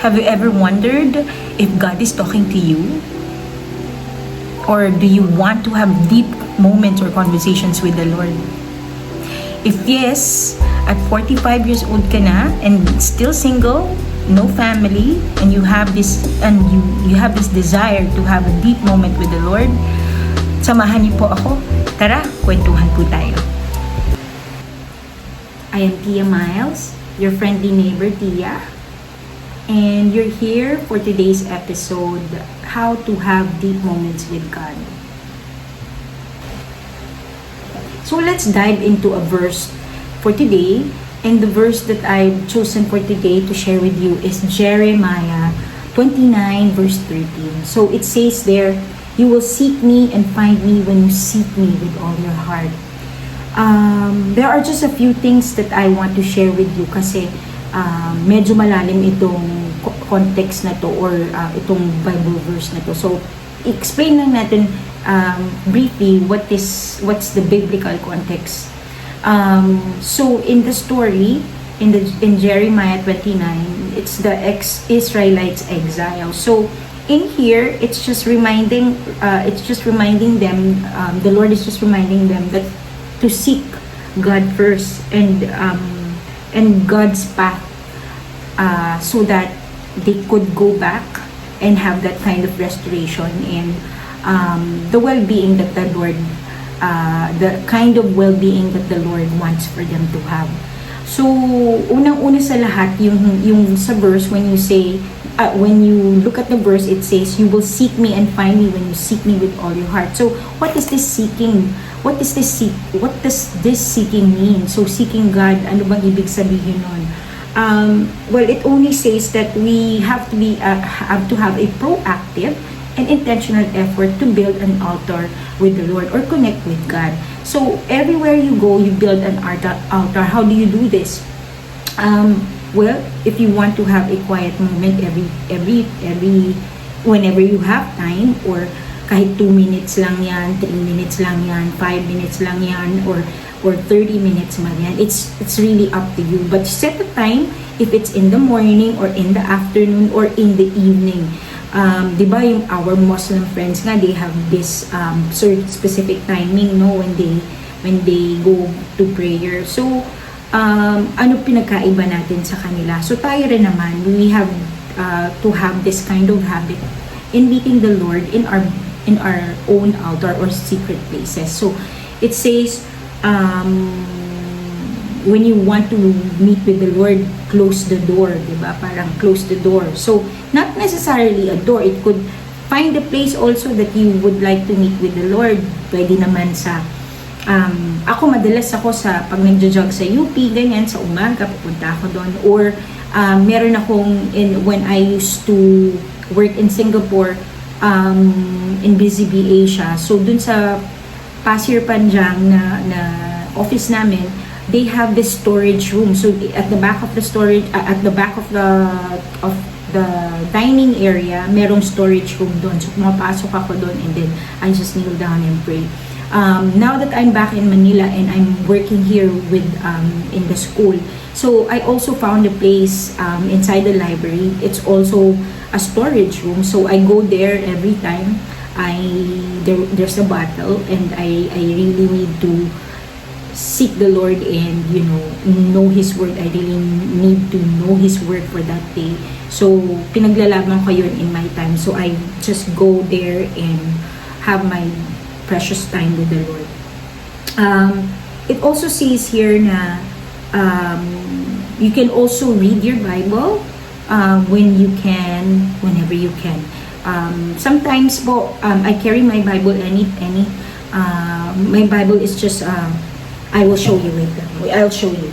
Have you ever wondered if God is talking to you? Or do you want to have deep moments or conversations with the Lord? If yes, at 45 years old ka na and still single, no family, and you have this desire to have a deep moment with the Lord, samahan niyo po ako. Tara, kwentuhan po tayo. I am Tia Miles, your friendly neighbor Tia. And you're here for today's episode, How to Have Deep Moments with God. So let's dive into a verse for today. And the verse that I've chosen for today to share with you is Jeremiah 29 verse 13. So it says there, "You will seek me and find me when you seek me with all your heart." There are just a few things that I want to share with you kasi medyo malalim itong context na to or itong Bible verse na to. So explain lang natin briefly what's the biblical context. So in the story in Jeremiah 29, it's the Israelites exile. So in here it's just reminding them, the Lord is just reminding them that to seek God first and God's path, so that they could go back and have that kind of restoration and the well-being that the Lord, the kind of well-being that the Lord wants for them to have. So, unang-una sa lahat, yung sa verse, when you look at the verse, it says, "You will seek me and find me when you seek me with all your heart." So, what is this seeking? What does this seeking mean? So, seeking God, ano bang ibig sabihin nun? Well, it only says that we have to have a proactive and intentional effort to build an altar with the Lord or connect with God. So everywhere you go, you build an altar. How do you do this? Well, if you want to have a quiet moment every whenever you have time, or kahit 2 minutes lang yan, 3 minutes lang yan, 5 minutes lang yan, or 30 minutes man yan. It's really up to you. But set a time if it's in the morning or in the afternoon or in the evening. Diba yung our Muslim friends nga, they have this specific timing, no, when they go to prayer. So ano pinagkaiba natin sa kanila? So tayo rin naman, we have to have this kind of habit in meeting the Lord in our own altar or secret places. So it says, when you want to meet with the Lord, close the door, diba? Parang close the door. So, not necessarily a door. It could find a place also that you would like to meet with the Lord. Pwede naman sa, madalas ako sa, pag nagja-jog sa UP, ganyan, sa umaga, pupunta ako doon. Or, meron akong, when I used to work in Singapore, in BZB Asia, so dun sa Pasir Panjang na office namin, they have this storage room. So at the back of the dining area, merong storage room doon. So pumapasok ako doon and then I just kneel down and pray. Now that I'm back in Manila and I'm working here with in the school, so I also found a place inside the library. It's also a storage room. So I go there every time there's a battle and I really need to seek the Lord and know His word. I really need to know His word for that day. So pinaglalaban ko yun in my time. So I just go there and have my precious time with the Lord. It also says here na you can also read your Bible whenever you can. Sometimes po, I carry my Bible my Bible is just I will show you later. I'll show you.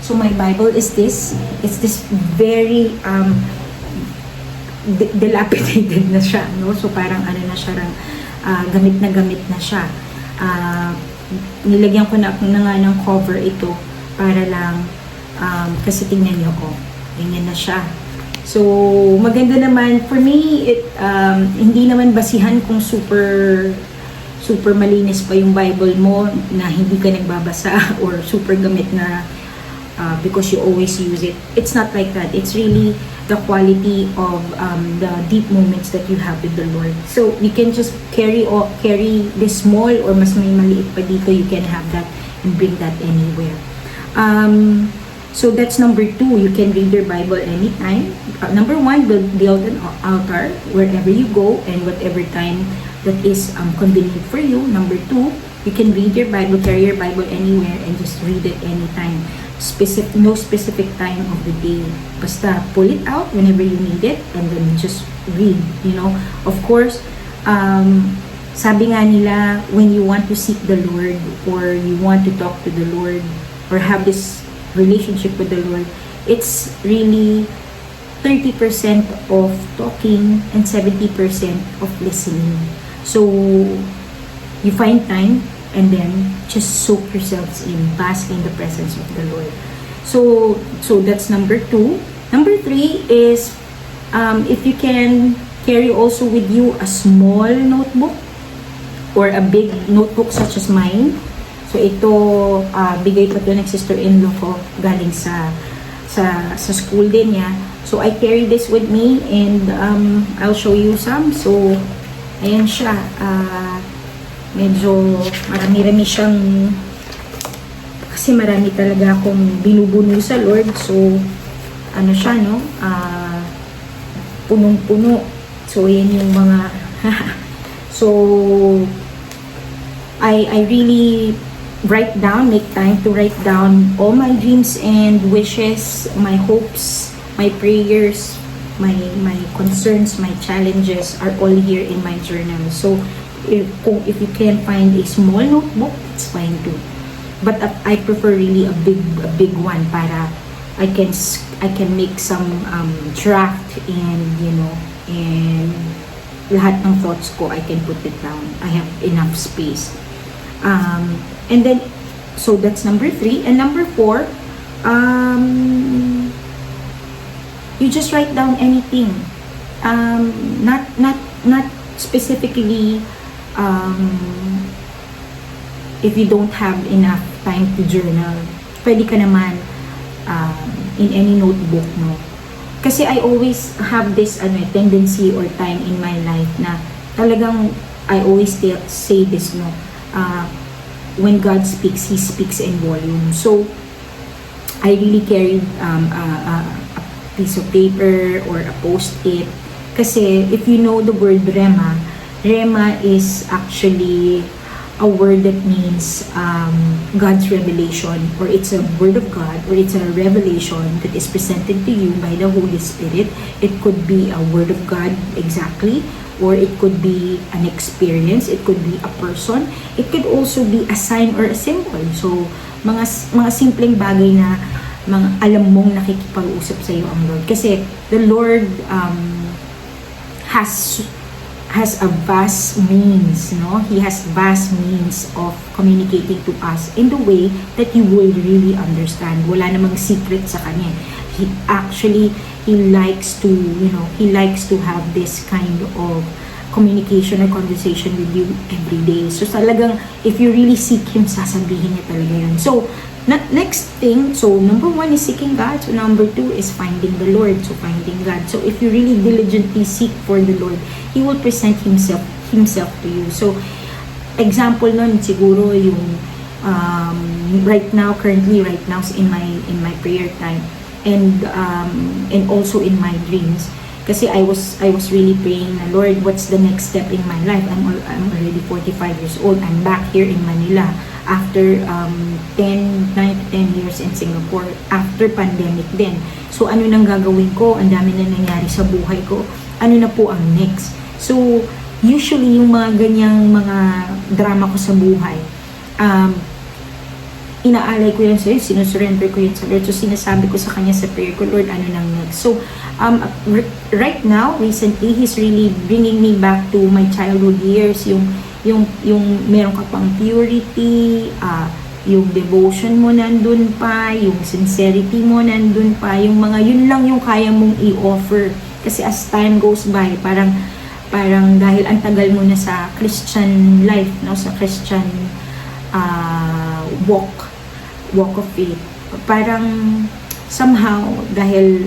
So my Bible is this. It's this very dilapidated na siya, no? So parang na siya, gamit na siya. Nilagyan ko na nga ng cover ito para lang kasi tingnan niyo ko. Ganyan na siya. So maganda naman for me, hindi naman basihan kung super malinis pa yung Bible mo na hindi ka nagbabasa or super gamit na because you always use it. It's not like that. It's really the quality of the deep moments that you have with the Lord. So you can just carry this small or mas may maliit pa dito, you can have that and bring that anywhere. So that's number 2. You can read your Bible anytime. Number 1, build an altar wherever you go and whatever time that is convenient for you. Number 2, you can read your Bible, carry your Bible anywhere and just read it anytime. No specific time of the day. Basta pull it out whenever you need it and then just read, Of course, sabi nga nila, when you want to seek the Lord or you want to talk to the Lord or have this relationship with the Lord, it's really 30% of talking and 70% of listening. So, you find time and then just soak yourselves in, bask in the presence of the Lord. So that's number 2. Number 3 is, if you can carry also with you a small notebook or a big notebook such as mine. So ito, bigay pa to ng sister-in-law ko galing sa school din niya. So I carry this with me and I'll show you some. So ayan siya. Medyo marami-rami siyang, kasi marami talaga akong binubuno sa Lord. So ano siya, no? Punong-puno. So yan yung mga so I really write down, make time to write down all my dreams and wishes, my hopes, my prayers, my concerns, my challenges are all here in my journal. So if you can find a small notebook, it's fine too. But I prefer really a big one para I can make some draft and and lahat ng thoughts ko I can put it down. I have enough space. And then so that's number 3 and number 4, you just write down anything. Not specifically if you don't have enough time to journal, pwede ka naman in any notebook, no? Kasi I always have this tendency or time in my life na talagang I always say this, no? When God speaks, He speaks in volume. So I really carried a piece of paper or a post-it. Kasi if you know the word Rema is actually a word that means God's revelation, or it's a word of God, or it's a revelation that is presented to you by the Holy Spirit. It could be a word of God exactly, or it could be an experience, it could be a person, it could also be a sign or a symbol. So mga simpleng bagay na mga alam mong nakikipag-usap sa iyo ang Lord. Kasi the Lord has a vast means, no? He has vast means of communicating to us in the way that you will really understand. Wala namang secret sa kanya. He likes to have this kind of communication or conversation with you every day. So talagang, if you really seek Him, sasabihin niya talaga yun. So, next thing, so number 1 is seeking God. So number 2 is finding the Lord. So finding God. So if you really diligently seek for the Lord, He will present Himself to you. So example nun siguro yung currently right now in my prayer time and also in my dreams. Kasi I was really praying na, Lord, what's the next step in my life? I'm already 45 years old. I'm back here in Manila after 9 to 10 years in Singapore, after pandemic din. So ano nang gagawin ko? Ang dami na nangyari sa buhay ko. Ano na po ang next? So usually yung mga ganyang mga drama ko sa buhay, inaalay ko yan sa'yo, sinusurrender ko yun sa Lord. So sinasabi ko sa Kanya sa prayer ko, Lord, ano nang next? So right now, recently, He's really bringing me back to my childhood years, yung meron ka pang purity, yung devotion mo nandun pa, yung sincerity mo nandun pa, yung mga yun lang yung kaya mong i-offer. Kasi as time goes by, parang dahil ang tagal mo na sa Christian life, no, sa Christian walk of faith, parang somehow dahil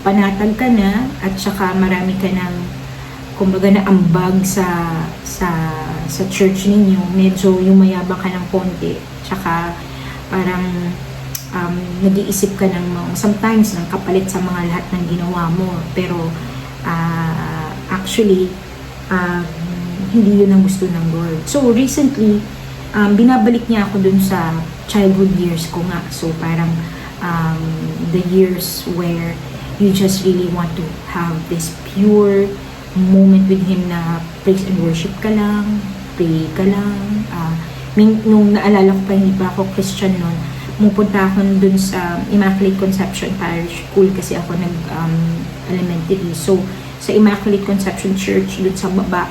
panatag ka na at saka marami ka ng kumbaga na ambag sa church ninyo, medyo yumayabang ka ng konti, tsaka parang nag-iisip ka ng sometimes ng kapalit sa mga lahat ng ginawa mo, pero actually hindi yun ang gusto ng Lord. So recently binabalik niya ako dun sa childhood years ko nga, so parang the years where you just really want to have this pure moment with Him na praise and worship ka lang, pray ka lang. Nung naalala ko pa, hindi pa ako Christian noon, pumunta ako dun sa Immaculate Conception Parish School kasi ako elementary. So, sa Immaculate Conception Church, dun sa baba,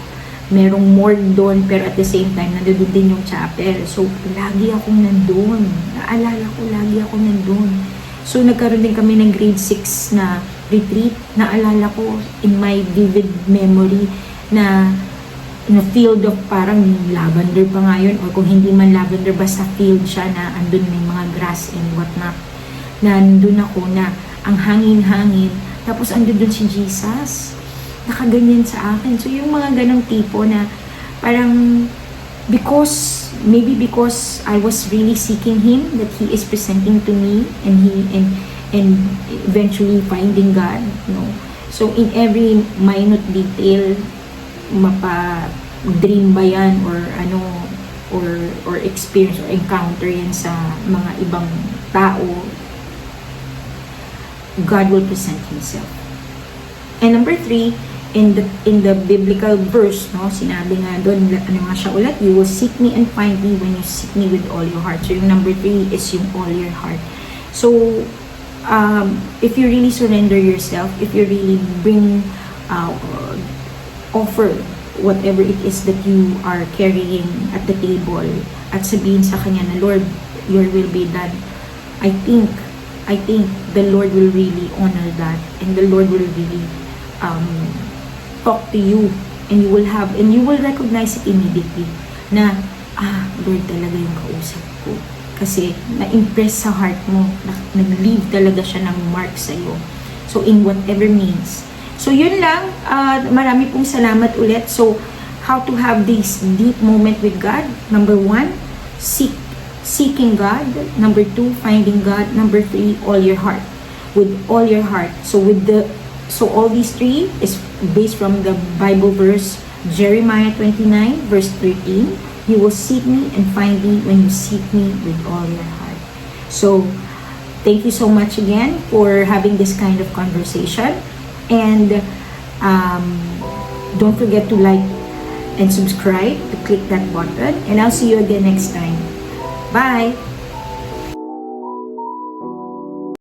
merong morgue doon, pero at the same time, nandun din yung chapel. So, lagi akong nandun. Naalala ko, lagi akong nandun. So, nagkaroon din kami ng grade 6 na retreat. Naalala ko in my vivid memory na in a field of parang lavender pa nga yun, or kung hindi man lavender, basta field siya na andun may mga grass and whatnot. Na nandun ako na ang hangin-hangin, tapos andun dun si Jesus. Nakaganyan sa akin. So, yung mga ganong tipo na parang maybe because I was really seeking Him, that He is presenting to me, and eventually finding God, So, in every minute detail, mapa-dream ba yan, or or experience or encounter yan sa mga ibang tao, God will present Himself. And number 3, in the biblical verse, sinabi nga doon, siya ulit, you will seek me and find me when you seek me with all your heart. So yung number 3 is yung all your heart. So if you really surrender yourself, if you really offer whatever it is that you are carrying at the table, at sabihin sa Kanya na, Lord, your will be done, I think the Lord will really honor that, and the Lord will really talk to you, and you will recognize it immediately na Lord talaga yung kausap ko, kasi na-impress sa heart mo, nag-leave talaga siya ng mark sa iyo, so in whatever means. So yun lang, marami pong salamat ulit. So how to have this deep moment with God? Number 1, seeking God. Number 2, finding God. Number 3, all your heart, with all your heart. So all these 3 is based from the Bible verse, Jeremiah 29, verse 13. You will seek me and find me when you seek me with all your heart. So, thank you so much again for having this kind of conversation. And don't forget to like and subscribe, to click that button. And I'll see you again next time. Bye!